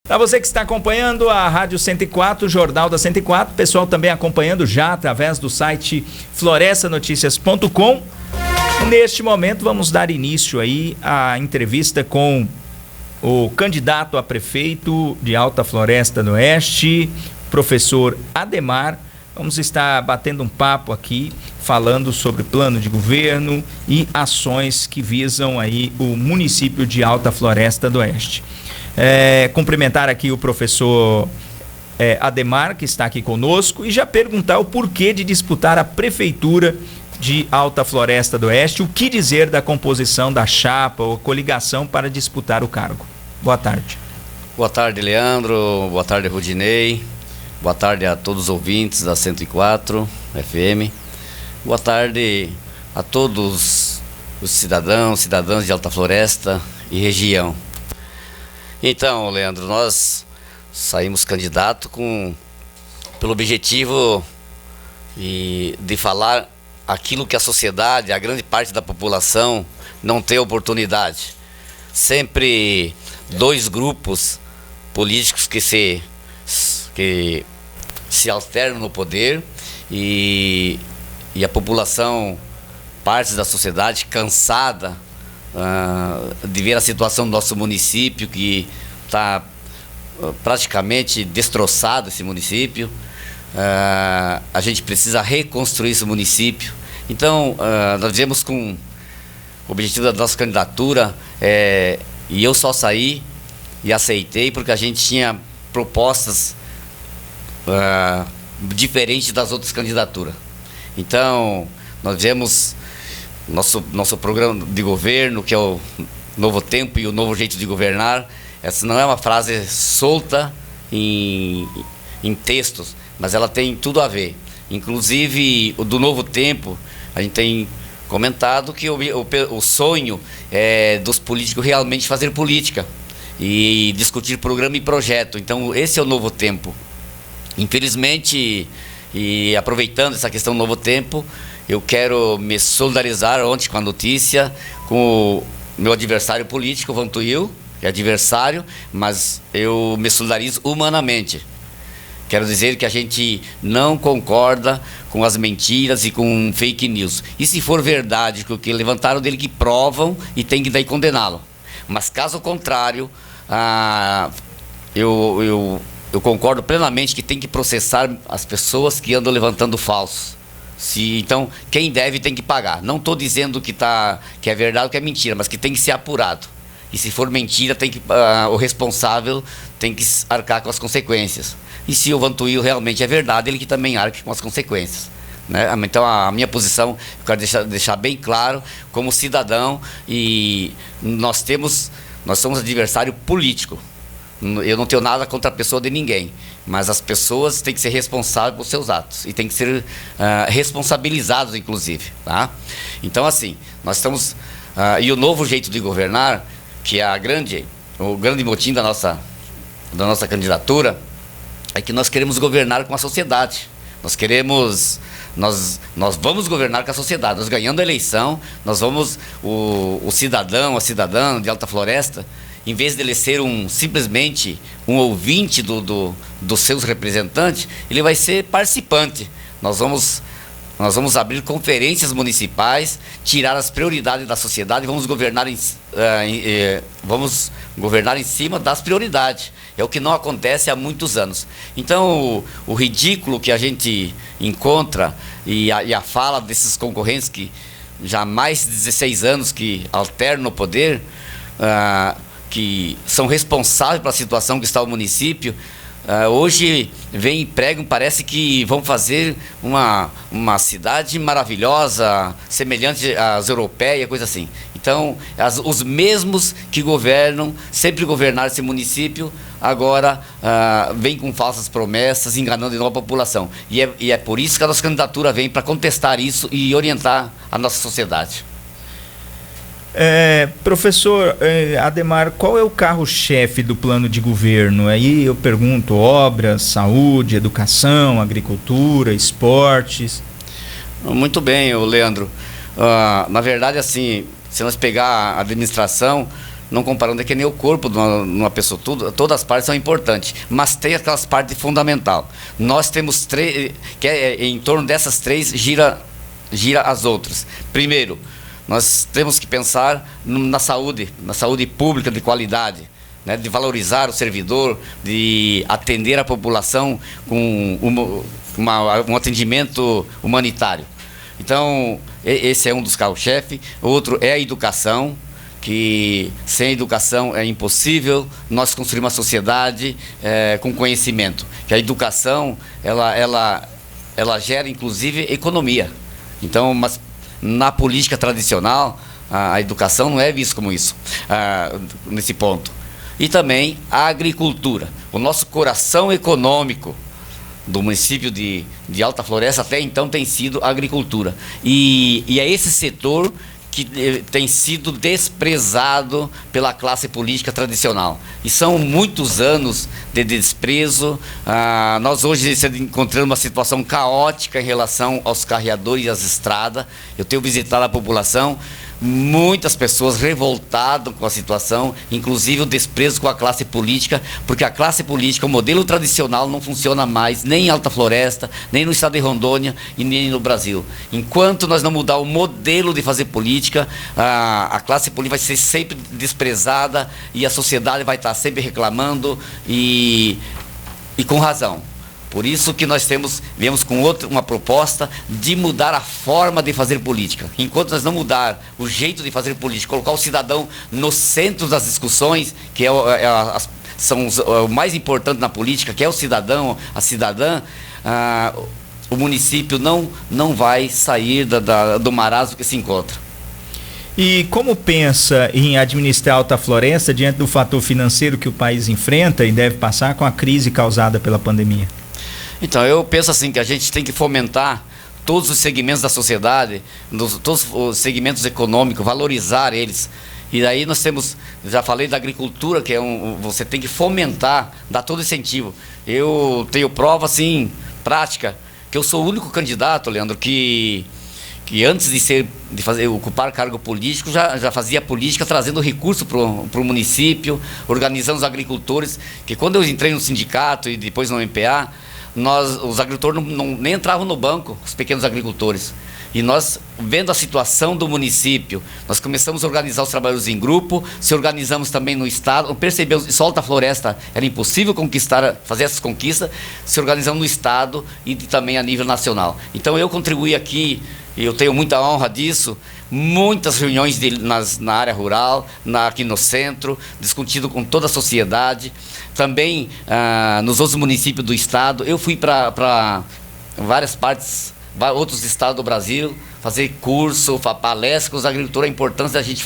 Para você que está acompanhando a Rádio 104, o Jornal da 104, pessoal também acompanhando já através do site florestanoticias.com. Neste momento vamos dar início aí à entrevista com o candidato a prefeito de Alta Floresta do Oeste, professor Ademar. Vamos estar batendo um papo aqui, falando sobre plano de governo e ações que visam aí o município de Alta Floresta do Oeste. Cumprimentar aqui o professor Ademar, que está aqui conosco, e já perguntar o porquê de disputar a prefeitura de Alta Floresta do Oeste, o que dizer da composição da chapa ou coligação para disputar o cargo. Boa tarde. Boa tarde, Leandro. Boa tarde, Rudinei. Boa tarde a todos os ouvintes da 104 FM. Boa tarde a todos os cidadãs de Alta Floresta e região. Então, Leandro, nós saímos candidato pelo objetivo de falar aquilo que a sociedade, a grande parte da população, não tem oportunidade. Sempre dois grupos políticos que se alternam no poder e a população, parte da sociedade cansada de ver a situação do nosso município, que está praticamente destroçado, esse município. A gente precisa reconstruir esse município. Então, nós viemos com o objetivo da nossa candidatura, e eu só saí e aceitei porque a gente tinha propostas diferentes das outras candidaturas. Então, nós viemos nosso programa de governo, que é o Novo Tempo e o Novo Jeito de Governar. Essa não é uma frase solta em textos, mas ela tem tudo a ver. Inclusive, o do Novo Tempo, a gente tem comentado que o sonho é dos políticos realmente fazer política e discutir programa e projeto. Então, esse é o Novo Tempo. Infelizmente, e aproveitando essa questão do Novo Tempo, eu quero me solidarizar ontem com a notícia, com o meu adversário político, Vantuil, que é adversário, mas eu me solidarizo humanamente. Quero dizer que a gente não concorda com as mentiras e com fake news. E se for verdade o que levantaram dele, que provam e tem que daí condená-lo. Mas caso contrário, eu concordo plenamente que tem que processar as pessoas que andam levantando falsos. Então, quem deve tem que pagar. Não estou dizendo que é verdade ou que é mentira, mas que tem que ser apurado. E se for mentira, o responsável tem que arcar com as consequências. E se o Vantuil realmente é verdade, ele que também arque com as consequências, né? Então, a minha posição, eu quero deixar bem claro, como cidadão, e nós somos adversário político. Eu não tenho nada contra a pessoa de ninguém, mas as pessoas têm que ser responsáveis pelos seus atos e têm que ser responsabilizados, inclusive, tá? Então, assim, nós estamos... e o Novo Jeito de Governar, que é o grande motim da nossa candidatura, é que nós queremos governar com a sociedade. Nós vamos governar com a sociedade. Nós ganhando a eleição, o cidadão, a cidadã de Alta Floresta, em vez de ele ser simplesmente um ouvinte dos seus representantes, ele vai ser participante. Nós vamos abrir conferências municipais, tirar as prioridades da sociedade e vamos governar em cima das prioridades. É o que não acontece há muitos anos. Então, o ridículo que a gente encontra e a fala desses concorrentes que já há mais de 16 anos que alternam o poder, que são responsáveis pela situação que está o município, hoje vem e pregam, parece que vão fazer uma cidade maravilhosa, semelhante às europeias, coisa assim. Então, os mesmos que sempre governaram esse município, agora vêm com falsas promessas, enganando de novo a população. E é por isso que a nossa candidatura vem, para contestar isso e orientar a nossa sociedade. Professor Ademar, qual é o carro-chefe do plano de governo? Aí eu pergunto: obras, saúde, educação, agricultura, esportes. Muito bem, Leandro. Na verdade, assim, se nós pegar a administração, não comparando, é que nem o corpo de uma pessoa, todas as partes são importantes, mas tem aquelas partes fundamentais. Nós temos três, que em torno dessas três gira as outras. Primeiro, nós temos que pensar na saúde pública de qualidade, né, de valorizar o servidor, de atender a população com um atendimento humanitário. Então, esse é um dos carros-chefe. Outro é a educação, que sem educação é impossível nós construir uma sociedade com conhecimento. Que a educação, ela gera, inclusive, economia. Então, mas na política tradicional, a educação não é vista como isso, nesse ponto. E também a agricultura. O nosso coração econômico do município de Alta Floresta até então tem sido a agricultura. E é esse setor que tem sido desprezado pela classe política tradicional. E são muitos anos de desprezo. Nós hoje encontramos uma situação caótica em relação aos carreadores e às estradas. Eu tenho visitado a população, muitas pessoas revoltadas com a situação, inclusive o desprezo com a classe política, porque a classe política, o modelo tradicional não funciona mais, nem em Alta Floresta, nem no estado de Rondônia e nem no Brasil. Enquanto nós não mudar o modelo de fazer política, a classe política vai ser sempre desprezada e a sociedade vai estar sempre reclamando e com razão. Por isso que nós viemos com uma proposta de mudar a forma de fazer política. Enquanto nós não mudar o jeito de fazer política, colocar o cidadão no centro das discussões, que são o mais importante na política, que é o cidadão, a cidadã, o município não vai sair do marasmo que se encontra. E como pensa em administrar Alta Floresta diante do fator financeiro que o país enfrenta e deve passar com a crise causada pela pandemia? Então, eu penso assim, que a gente tem que fomentar todos os segmentos da sociedade, todos os segmentos econômicos, valorizar eles. E aí nós temos, já falei da agricultura, que você tem que fomentar, dar todo incentivo. Eu tenho prova, assim, prática, que eu sou o único candidato, Leandro, que antes de ocupar cargo político, já fazia política trazendo recurso para o município, organizando os agricultores, que quando eu entrei no sindicato e depois no MPA, os agricultores nem entravam no banco, os pequenos agricultores. E nós, vendo a situação do município, nós começamos a organizar os trabalhadores em grupo, se organizamos também no estado, percebemos que só Alta Floresta era impossível fazer essas conquistas, se organizamos no estado e também a nível nacional. Então eu contribuí aqui, e eu tenho muita honra disso, muitas reuniões na área rural, aqui no centro, discutindo com toda a sociedade, também nos outros municípios do estado. Eu fui para várias partes, outros estados do Brasil, fazer curso, palestra com os agricultores, a importância da gente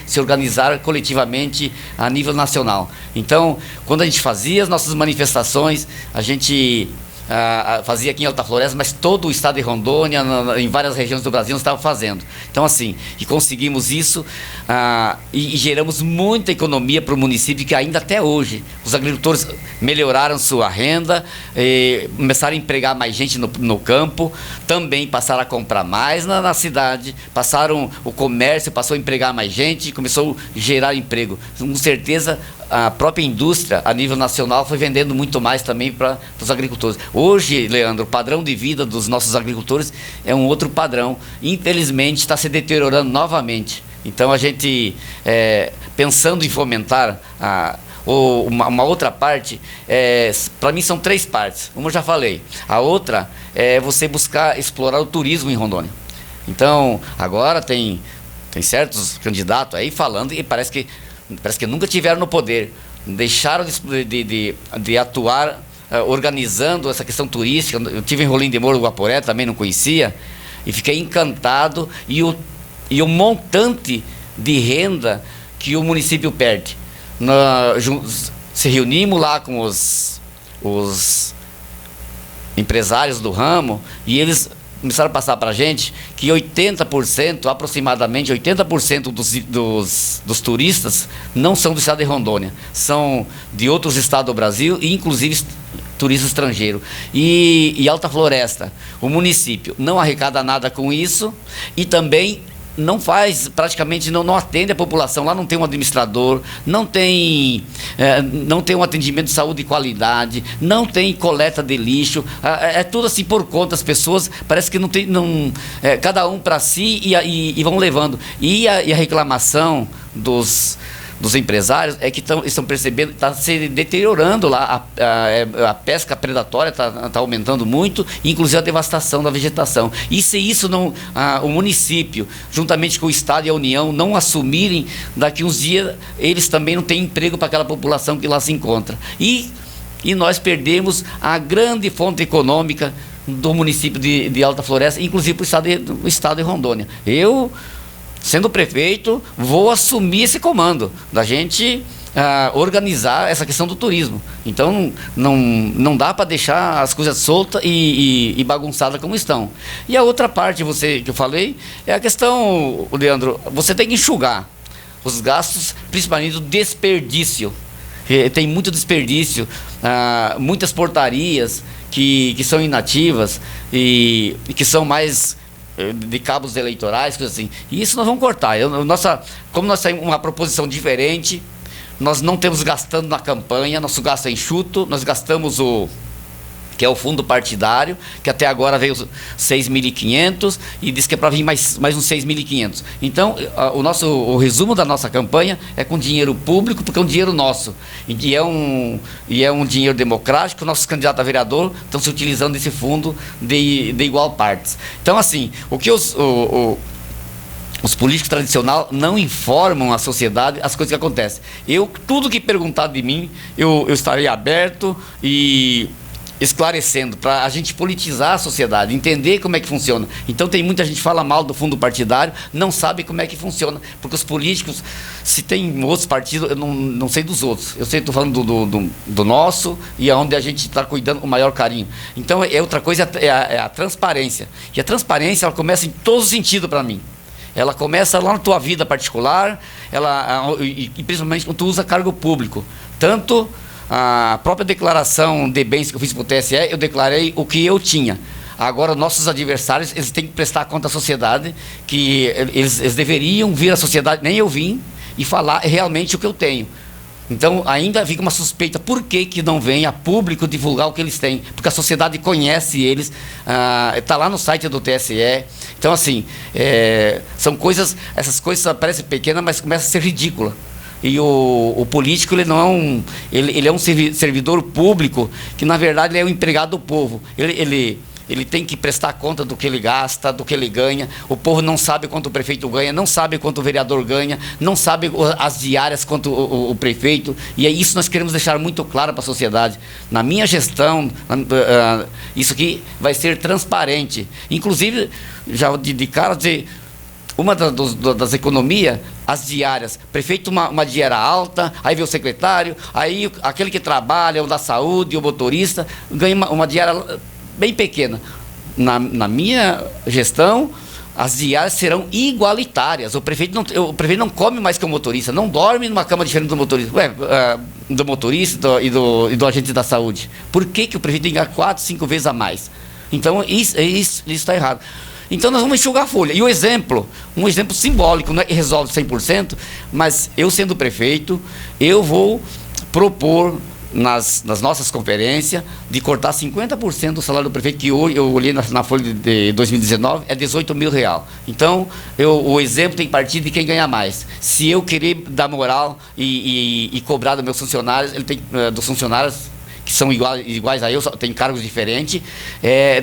se organizar coletivamente a nível nacional. Então, quando a gente fazia as nossas manifestações, a gente fazia aqui em Alta Floresta, mas todo o estado de Rondônia, em várias regiões do Brasil, nós estávamos fazendo. Então, assim, e conseguimos isso e geramos muita economia para o município, que ainda até hoje os agricultores melhoraram sua renda, começaram a empregar mais gente no campo, também passaram a comprar mais na cidade, o comércio passou a empregar mais gente, começou a gerar emprego. Com certeza, a própria indústria, a nível nacional, foi vendendo muito mais também para os agricultores. Hoje, Leandro, o padrão de vida dos nossos agricultores é um outro padrão. Infelizmente, está se deteriorando novamente. Então, a gente, pensando em fomentar uma outra parte, para mim são três partes. Uma eu já falei. A outra é você buscar explorar o turismo em Rondônia. Então, agora tem certos candidatos aí falando e parece que nunca tiveram no poder, deixaram de atuar organizando essa questão turística. Eu tive em Rolim de Moura, Guaporé, também não conhecia, e fiquei encantado, e o montante de renda que o município perde. Se reunimos lá com os empresários do ramo, e eles começaram a passar para a gente que 80%, aproximadamente 80% dos turistas não são do estado de Rondônia, são de outros estados do Brasil, e inclusive turismo estrangeiro. E Alta Floresta, o município não arrecada nada com isso, e também não faz, praticamente não atende a população. Lá não tem um administrador, não tem um atendimento de saúde de qualidade, não tem coleta de lixo, é tudo assim por conta. As pessoas parece que não tem, cada um para si e vão levando. E a reclamação dos empresários é que estão percebendo, está se deteriorando lá, a pesca predatória está aumentando muito, inclusive a devastação da vegetação. E se isso não, o município, juntamente com o Estado e a União, não assumirem, daqui uns dias eles também não têm emprego para aquela população que lá se encontra. E nós perdemos a grande fonte econômica do município de Alta Floresta, inclusive para o estado de Rondônia. Eu, sendo prefeito, vou assumir esse comando da gente organizar essa questão do turismo. Então não dá para deixar as coisas soltas e bagunçadas como estão. E a outra parte que eu falei é a questão, Leandro, você tem que enxugar os gastos, principalmente do desperdício. Tem muito desperdício, muitas portarias que são inativas e que são mais de cabos eleitorais, coisas assim. E isso nós vamos cortar. Como nós temos uma proposição diferente, nós não temos gastando na campanha, nosso gasto é enxuto, nós gastamos que é o fundo partidário, que até agora veio 6.500 e diz que é para vir mais uns 6.500. Então, o resumo da nossa campanha é com dinheiro público, porque é um dinheiro nosso. E é um dinheiro democrático. Nossos candidatos a vereador estão se utilizando desse fundo de igual partes. Então, assim, o que os políticos tradicionais não informam a sociedade as coisas que acontecem. Tudo que perguntar de mim, eu estarei aberto e esclarecendo, para a gente politizar a sociedade, entender como é que funciona. Então tem muita gente que fala mal do fundo partidário, não sabe como é que funciona, porque os políticos, se tem outros partidos, eu não sei dos outros, eu sei, estou falando do nosso, e é onde a gente está cuidando com o maior carinho. Então outra coisa é a transparência, e a transparência ela começa em todos os sentidos para mim. Ela começa lá na tua vida particular, e principalmente quando tu usa cargo público, tanto a própria declaração de bens que eu fiz para o TSE, eu declarei o que eu tinha. Agora, nossos adversários, eles têm que prestar conta à sociedade, que eles deveriam vir à sociedade, nem eu vim, e falar realmente o que eu tenho. Então, ainda fica uma suspeita, por que não vem a público divulgar o que eles têm? Porque a sociedade conhece eles, está lá no site do TSE. Então, assim, são coisas, essas coisas parecem pequenas, mas começam a ser ridículas. E o político, ele não ele é um servidor público que, na verdade, ele é um empregado do povo. Ele tem que prestar conta do que ele gasta, do que ele ganha. O povo não sabe quanto o prefeito ganha, não sabe quanto o vereador ganha, não sabe as diárias quanto o prefeito. E é isso que nós queremos deixar muito claro para a sociedade. Na minha gestão, isso aqui vai ser transparente. Inclusive, já de cara, dizer, uma das economias, as diárias. Prefeito uma diária alta, aí vem o secretário, aí aquele que trabalha, o da saúde, o motorista, ganha uma diária bem pequena. Na minha gestão, as diárias serão igualitárias. O prefeito não come mais que o motorista, não dorme numa cama diferente do motorista. Do motorista e do agente da saúde. Por que o prefeito tem que ganhar 4, 5 vezes a mais? Então, isso está errado. Então nós vamos enxugar a folha. E um exemplo simbólico, não é que resolve 100%, mas eu sendo prefeito, eu vou propor nas nossas conferências de cortar 50% do salário do prefeito, que hoje eu olhei na folha de 2019, é R$18.000. Então, o exemplo tem que partir de quem ganha mais. Se eu querer dar moral e cobrar dos meus funcionários, dos funcionários que são iguais a eu, tem cargos diferentes,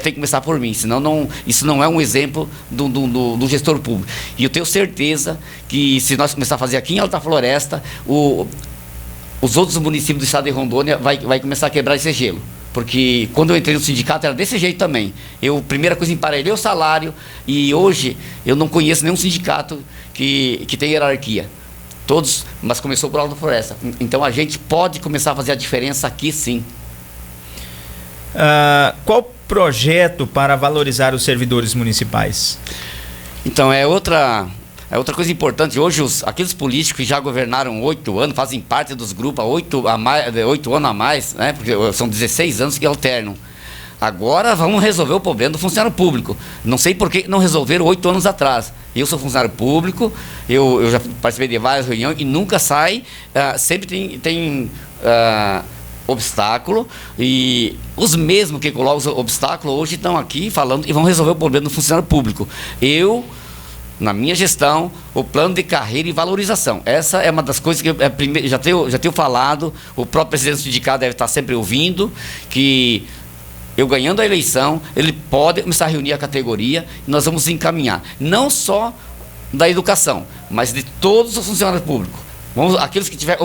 tem que começar por mim, senão isso não é um exemplo do gestor público. E eu tenho certeza que se nós começar a fazer aqui em Alta Floresta, os outros municípios do estado de Rondônia vai começar a quebrar esse gelo. Porque quando eu entrei no sindicato era desse jeito também. Primeira coisa, emparelhei o salário, e hoje eu não conheço nenhum sindicato que tem hierarquia. Todos, mas começou por Alta Floresta. Então a gente pode começar a fazer a diferença aqui, sim. Qual projeto para valorizar os servidores municipais? Então, é outra coisa importante. Hoje, aqueles políticos que já governaram 8 anos, fazem parte dos grupos há 8 anos a mais, né? Porque são 16 anos que alternam. Agora vamos resolver o problema do funcionário público. Não sei por que não resolveram 8 anos atrás. Eu sou funcionário público, eu já participei de várias reuniões e nunca sai, sempre tem obstáculo, e os mesmos que colocam obstáculo hoje estão aqui falando e vão resolver o problema do funcionário público. Na minha gestão, o plano de carreira e valorização. Essa é uma das coisas que eu já tenho falado, o próprio presidente do sindicato deve estar sempre ouvindo, que eu ganhando a eleição, ele pode começar a reunir a categoria e nós vamos encaminhar, não só da educação, mas de todos os funcionários públicos. Aqueles que tiver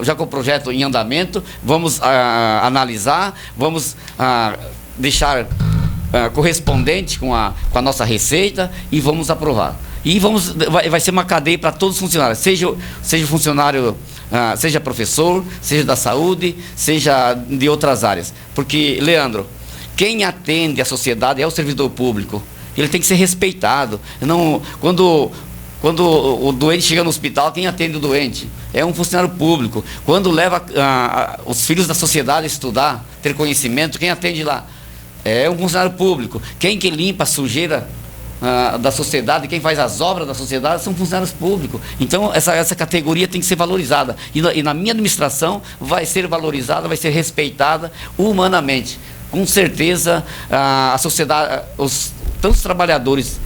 já com o projeto em andamento, vamos analisar, vamos deixar correspondente com a nossa receita e vamos aprovar. E vai ser uma cadeia para todos os funcionários, seja funcionário, seja professor, seja da saúde, seja de outras áreas. Porque, Leandro, quem atende a sociedade é o servidor público. Ele tem que ser respeitado. Quando o doente chega no hospital, quem atende o doente? É um funcionário público. Quando leva os filhos da sociedade a estudar, ter conhecimento, quem atende lá? É um funcionário público. Quem que limpa a sujeira da sociedade, quem faz as obras da sociedade são funcionários públicos. Então essa categoria tem que ser valorizada e na minha administração vai ser valorizada, vai ser respeitada humanamente. Com certeza a sociedade, tantos trabalhadores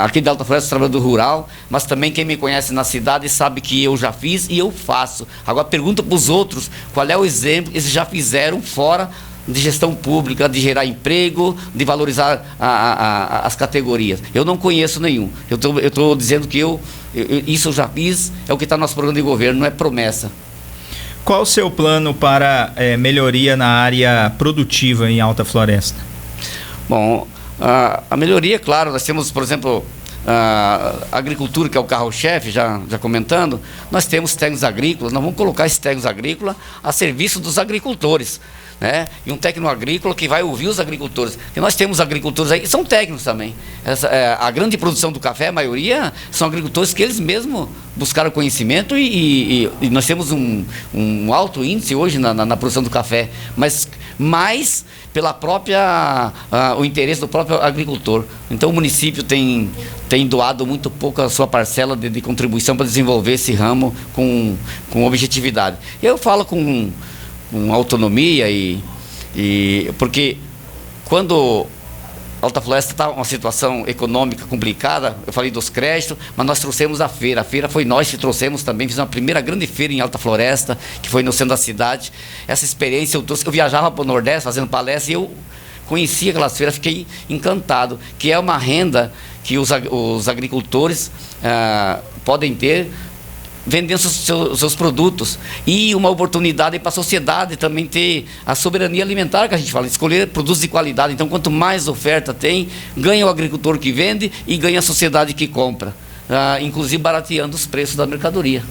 aqui de Alta Floresta, trabalhador rural, mas também quem me conhece na cidade sabe que eu já fiz e eu faço. Agora pergunta para os outros qual é o exemplo que eles já fizeram fora de gestão pública, de gerar emprego, de valorizar as categorias. Eu não conheço nenhum. Eu estou dizendo que isso eu já fiz, é o que está no nosso programa de governo, não é promessa. Qual o seu plano para melhoria na área produtiva em Alta Floresta? Bom, a melhoria, claro, nós temos, por exemplo, a agricultura, que é o carro-chefe, já comentando, nós temos técnicos agrícolas, nós vamos colocar esses técnicos agrícolas a serviço dos agricultores. Né? E um técnico agrícola que vai ouvir os agricultores. Porque nós temos agricultores aí que são técnicos também. A grande produção do café, a maioria, são agricultores que eles mesmos buscaram conhecimento e nós temos um alto índice hoje na produção do café, mas mais pela própria o interesse do próprio agricultor. Então o município tem doado muito pouco a sua parcela de contribuição para desenvolver esse ramo com objetividade. E eu falo com autonomia porque quando Alta Floresta está uma situação econômica complicada, eu falei dos créditos, mas nós trouxemos a feira foi nós que trouxemos também, fizemos a primeira grande feira em Alta Floresta, que foi no centro da cidade. Essa experiência eu viajava para o Nordeste fazendo palestra e eu conhecia aquelas feiras, fiquei encantado, que é uma renda que os agricultores podem ter vendendo seus produtos, e uma oportunidade para a sociedade também ter a soberania alimentar, que a gente fala, escolher produtos de qualidade. Então quanto mais oferta tem, ganha o agricultor que vende e ganha a sociedade que compra, inclusive barateando os preços da mercadoria.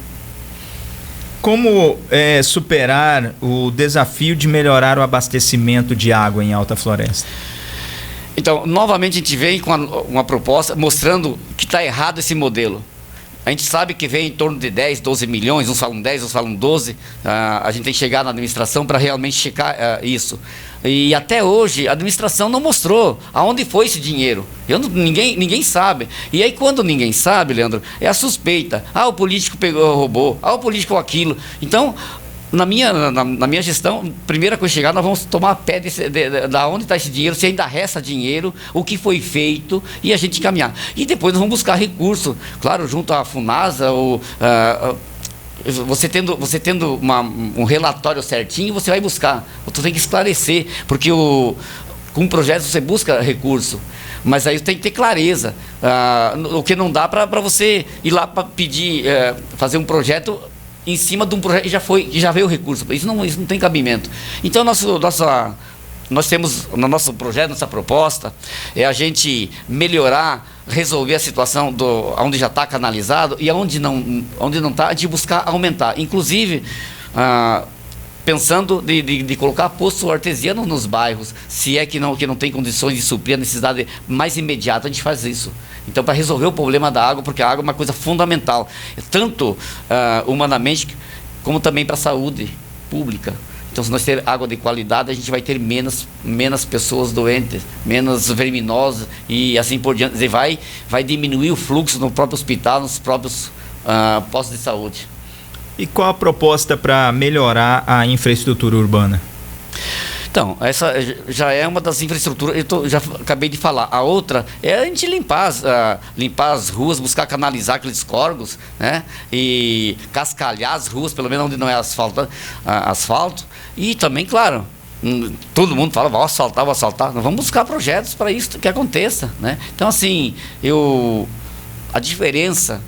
Como superar o desafio de melhorar o abastecimento de água em Alta Floresta? Então, novamente a gente vem com uma proposta mostrando que está errado esse modelo. A gente sabe que vem em torno de 10, 12 milhões, uns falam 10, uns falam 12. A gente tem que chegar na administração para realmente checar isso. E até hoje a administração não mostrou aonde foi esse dinheiro. Ninguém sabe. E aí quando ninguém sabe, Leandro, é a suspeita. O político roubou, o político aquilo. Então, na minha gestão, primeira coisa que chegar, nós vamos tomar pé da onde está esse dinheiro, se ainda resta dinheiro, o que foi feito, e a gente caminhar. E depois nós vamos buscar recurso, claro, junto à FUNASA, você tendo um relatório certinho, você vai buscar. Você tem que esclarecer, porque com projetos você busca recurso, mas aí tem que ter clareza. O que não dá para você ir lá para pedir, fazer um projeto em cima de um projeto que já veio o recurso. Isso não tem cabimento. Então nós temos no nosso projeto, nossa proposta é a gente melhorar, resolver a situação onde já está canalizado, e onde não está, de buscar aumentar. Inclusive pensando de colocar poço artesiano nos bairros, se é que não tem condições de suprir a necessidade mais imediata, a gente faz isso. Então, para resolver o problema da água, porque a água é uma coisa fundamental, tanto humanamente, como também para a saúde pública. Então, se nós ter água de qualidade, a gente vai ter menos pessoas doentes, menos verminosas e assim por diante. E vai diminuir o fluxo no próprio hospital, nos próprios postos de saúde. E qual a proposta para melhorar a infraestrutura urbana? Então, essa já é uma das infraestruturas, já acabei de falar. A outra é a gente limpar as ruas, buscar canalizar aqueles córregos, né? E cascalhar as ruas, pelo menos onde não é asfalto. E também, claro, todo mundo fala, vou asfaltar. Nós vamos buscar projetos para isso que aconteça, né? Então, assim, a diferença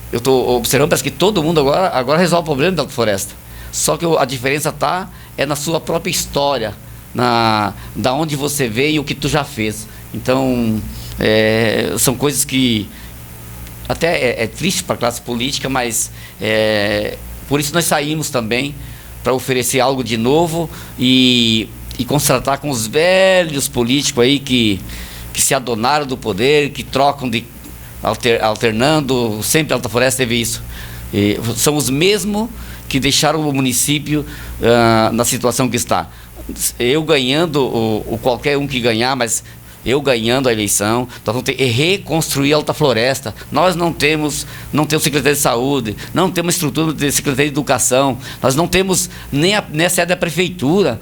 eu estou observando, parece que todo mundo agora resolve o problema da floresta. Só que a diferença é na sua própria história, da onde você veio e o que tu já fez. Então, são coisas que até é triste para a classe política, mas por isso nós saímos também para oferecer algo de novo e constatar com os velhos políticos aí que se adonaram do poder, que trocam alternando, sempre a Alta Floresta teve isso. São os mesmos que deixaram o município na situação que está. Eu ganhando, ou qualquer um que ganhar, mas eu ganhando a eleição, nós vamos ter que reconstruir a Alta Floresta. Nós não temos Secretaria de Saúde, não temos estrutura de Secretaria de Educação, nós não temos nem a sede da Prefeitura.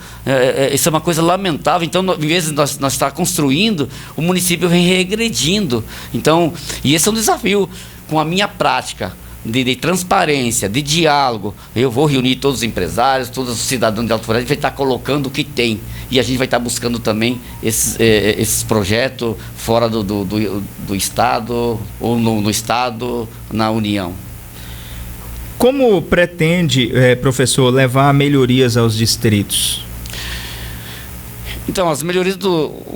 Isso é uma coisa lamentável. Então, em vez de nós estar construindo, o município vem regredindo. Então, e esse é um desafio. Com a minha prática de transparência, de diálogo, eu vou reunir todos os empresários, todos os cidadãos de Alta Floresta, a gente vai estar colocando o que tem, e a gente vai estar buscando também esses projetos fora do Estado, ou no Estado, na União. Como pretende, professor, levar melhorias aos distritos? Então, as melhorias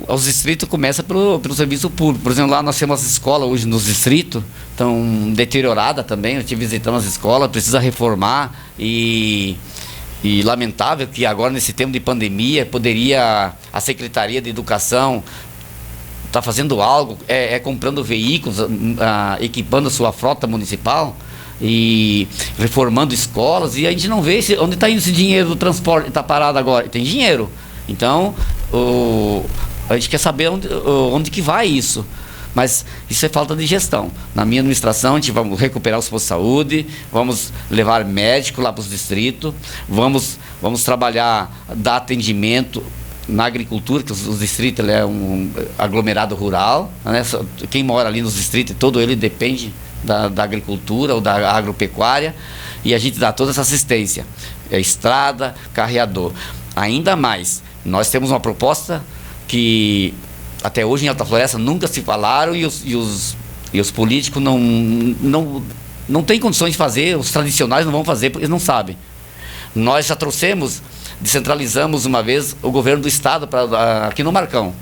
aos distritos começam pelo serviço público. Por exemplo, lá nós temos as escolas hoje nos distritos, estão deterioradas também. Eu estive visitando as escolas, precisa reformar e lamentável que agora, nesse tempo de pandemia, poderia a Secretaria de Educação estar fazendo algo, comprando veículos, equipando a sua frota municipal e reformando escolas, e a gente não vê onde está indo esse dinheiro do transporte, está parado agora. Tem dinheiro. Então, a gente quer saber onde que vai isso. Mas isso é falta de gestão. Na minha administração, a gente vai recuperar os postos de saúde, vamos levar médico lá para os distritos, vamos trabalhar, dar atendimento na agricultura, que os distritos é um aglomerado rural, né? Quem mora ali nos distritos, todo ele depende da agricultura ou da agropecuária, e a gente dá toda essa assistência, estrada, carreador. Ainda mais, nós temos uma proposta que até hoje em Alta Floresta nunca se falaram, e os políticos não têm condições de fazer, os tradicionais não vão fazer porque eles não sabem. Nós já descentralizamos uma vez o governo do estado aqui no Marcão.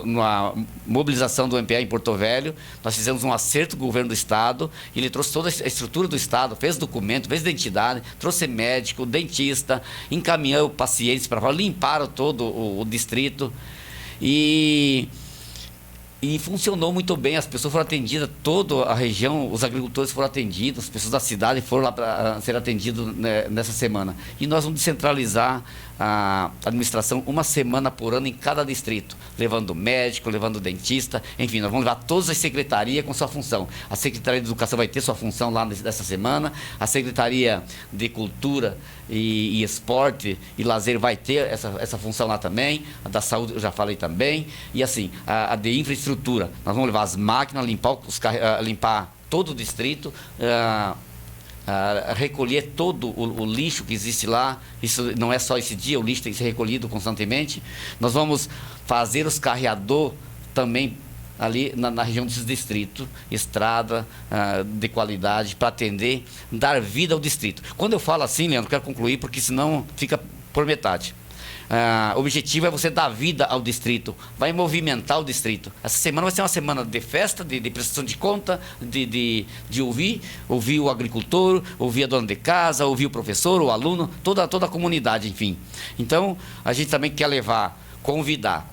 Na mobilização do MPA em Porto Velho, nós fizemos um acerto com o governo do estado, e ele trouxe toda a estrutura do estado, fez documento, fez identidade, trouxe médico, dentista, encaminhou pacientes para limpar todo o distrito, e funcionou muito bem. As pessoas foram atendidas, toda a região, os agricultores foram atendidos, as pessoas da cidade foram lá para ser atendidos, né, nessa semana. E nós vamos descentralizar a administração uma semana por ano em cada distrito, levando médico, levando dentista, enfim, nós vamos levar todas as secretarias com sua função. A Secretaria de Educação vai ter sua função lá nessa semana, a Secretaria de Cultura e Esporte e Lazer vai ter essa função lá também, a da Saúde eu já falei também, e assim, a de infraestrutura, nós vamos levar as máquinas, limpar todo o distrito, recolher todo o lixo que existe lá. Isso não é só esse dia, o lixo tem que ser recolhido constantemente. Nós vamos fazer os carreador também ali na região desses distritos, estrada de qualidade para atender, dar vida ao distrito. Quando eu falo assim, Leandro, quero concluir porque senão fica por metade. O objetivo é você dar vida ao distrito, vai movimentar o distrito. Essa semana vai ser uma semana de festa, de prestação de conta, de ouvir o agricultor, ouvir a dona de casa, ouvir o professor, o aluno, toda a comunidade, enfim. Então, a gente também quer convidar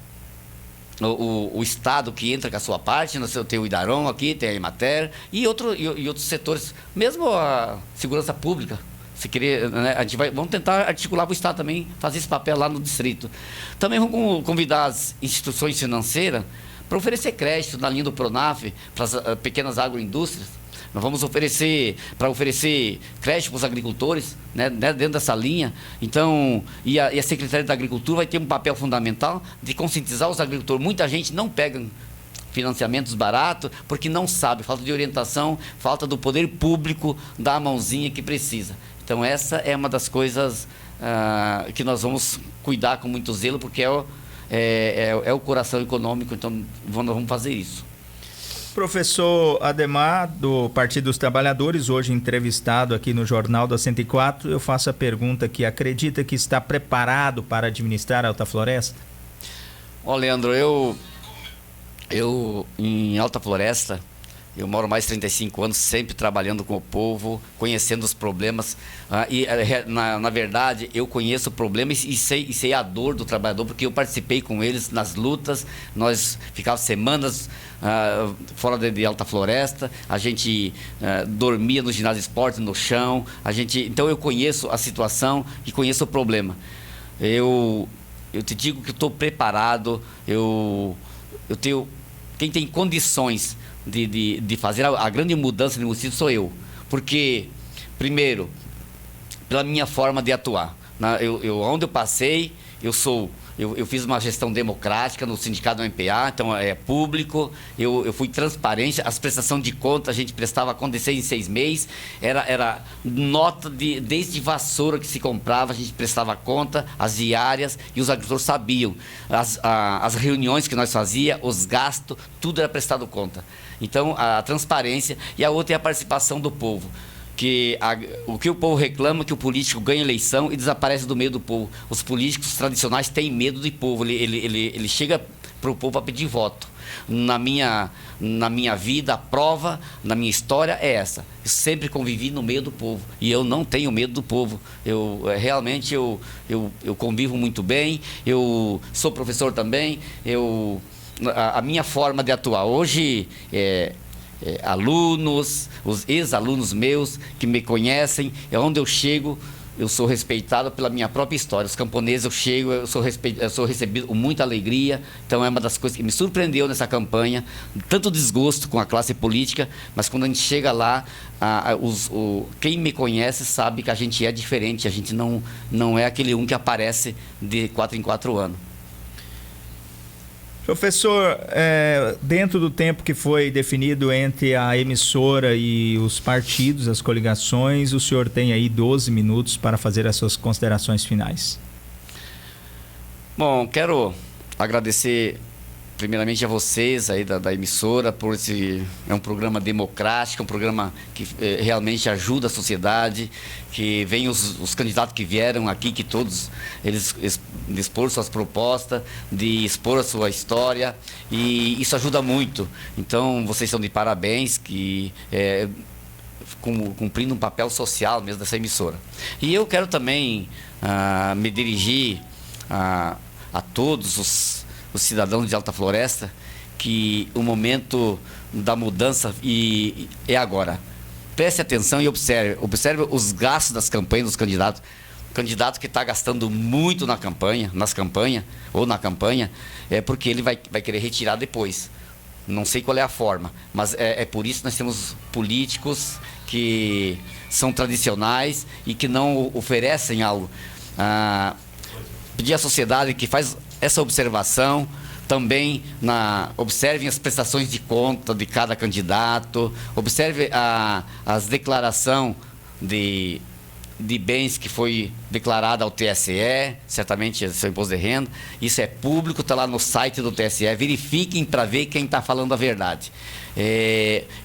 o Estado que entra com a sua parte. Nós tem o Idaron aqui, tem a Emater e outros setores, mesmo a segurança pública. Se querer, né, vamos tentar articular para o Estado também fazer esse papel lá no distrito. Também vamos convidar as instituições financeiras para oferecer crédito na linha do Pronaf para as pequenas agroindústrias. Nós vamos oferecer crédito para os agricultores, né, dentro dessa linha. Então, e a Secretaria da Agricultura vai ter um papel fundamental de conscientizar os agricultores. Muita gente não pega financiamentos baratos porque não sabe, falta de orientação, falta do poder público dar a mãozinha que precisa. Então, essa é uma das coisas que nós vamos cuidar com muito zelo, porque é o coração econômico, então nós vamos fazer isso. Professor Ademar, do Partido dos Trabalhadores, hoje entrevistado aqui no Jornal da 104, eu faço a pergunta que acredita que está preparado para administrar a Alta Floresta? Ó, Leandro, eu em Alta Floresta, eu moro mais de 35 anos, sempre trabalhando com o povo, conhecendo os problemas. Na verdade, eu conheço o problema e sei a dor do trabalhador, porque eu participei com eles nas lutas. Nós ficávamos semanas fora de Alta Floresta, a gente dormia no ginásio de esporte, no chão. Então eu conheço a situação e conheço o problema. Eu te digo que estou preparado, eu tenho... Quem tem condições de fazer a grande mudança no município sou eu. Porque, primeiro, pela minha forma de atuar. Onde eu passei, eu fiz uma gestão democrática no sindicato do MPA, então é público, eu fui transparente, as prestações de conta, a gente prestava conta de 6 em 6 meses, era nota desde vassoura que se comprava, a gente prestava conta, as diárias, e os agricultores sabiam, as reuniões que nós fazíamos, os gastos, tudo era prestado conta. Então, a transparência, e a outra é a participação do povo. O que o povo reclama, que o político ganha eleição e desaparece do meio do povo. Os políticos tradicionais têm medo do povo, ele chega para o povo para pedir voto. Na minha vida, a prova, na minha história é essa. Eu sempre convivi no meio do povo e eu não tenho medo do povo. Realmente eu convivo muito bem, eu sou professor também, a minha forma de atuar hoje alunos, os ex-alunos meus que me conhecem, onde eu chego, eu sou respeitado pela minha própria história. Os camponeses, eu chego, eu sou recebido com muita alegria. Então é uma das coisas que me surpreendeu nessa campanha, tanto desgosto com a classe política, mas quando a gente chega lá, quem me conhece sabe que a gente é diferente, a gente não é aquele que aparece de 4 em 4 anos. Professor, dentro do tempo que foi definido entre a emissora e os partidos, as coligações, o senhor tem aí 12 minutos para fazer as suas considerações finais. Bom, quero agradecer primeiramente a vocês aí da emissora por é um programa democrático, um programa que realmente ajuda a sociedade, que vem os candidatos que vieram aqui, que todos eles expor suas propostas, de expor a sua história, e isso ajuda muito. Então vocês estão de parabéns, cumprindo um papel social mesmo dessa emissora. E eu quero também me dirigir a todos os cidadãos de Alta Floresta, que o momento da mudança é agora. Preste atenção e observe os gastos das campanhas dos candidatos. O candidato que está gastando muito nas campanhas, é porque ele vai querer retirar depois. Não sei qual é a forma, mas é por isso que nós temos políticos que são tradicionais e que não oferecem algo. Pedir à sociedade que faz essa observação, também observem as prestações de conta de cada candidato, observe as declarações de bens que foi declarada ao TSE, certamente seu imposto de renda, isso é público, está lá no site do TSE, verifiquem para ver quem está falando a verdade.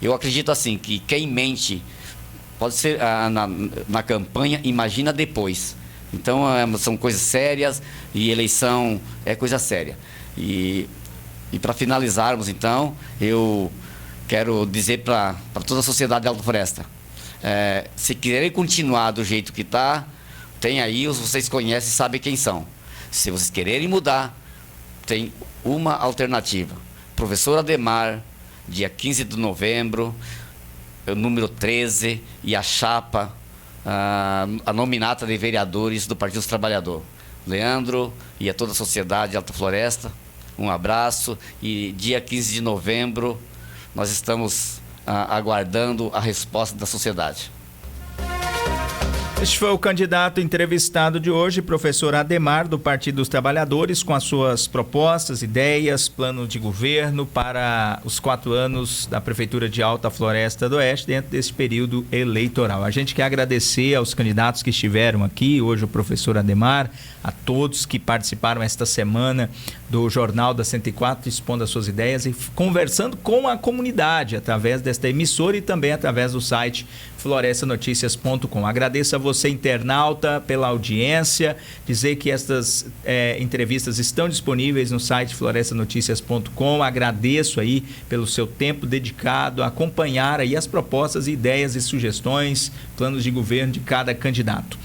Eu acredito assim, que quem mente, pode ser na campanha, imagina depois. Então são coisas sérias e eleição é coisa séria. E para finalizarmos, então, eu quero dizer para toda a sociedade de Alta Floresta, se quiserem continuar do jeito que está, tem aí, vocês conhecem, sabem quem são. Se vocês quererem mudar, tem uma alternativa. Professor Ademar, dia 15 de novembro, número 13, e a chapa a nominata de vereadores do Partido dos Trabalhadores. Leandro e a toda a sociedade de Alta Floresta, um abraço, e dia 15 de novembro nós estamos aguardando a resposta da sociedade. Este foi o candidato entrevistado de hoje, professor Ademar, do Partido dos Trabalhadores, com as suas propostas, ideias, plano de governo para os 4 anos da Prefeitura de Alta Floresta do Oeste, dentro desse período eleitoral. A gente quer agradecer aos candidatos que estiveram aqui, hoje o professor Ademar, a todos que participaram esta semana do Jornal da 104, expondo as suas ideias e conversando com a comunidade, através desta emissora e também através do site florestanoticias.com. Agradeço a você, internauta, pela audiência, dizer que estas entrevistas estão disponíveis no site florestanoticias.com. Agradeço aí pelo seu tempo dedicado a acompanhar aí as propostas, ideias e sugestões, planos de governo de cada candidato.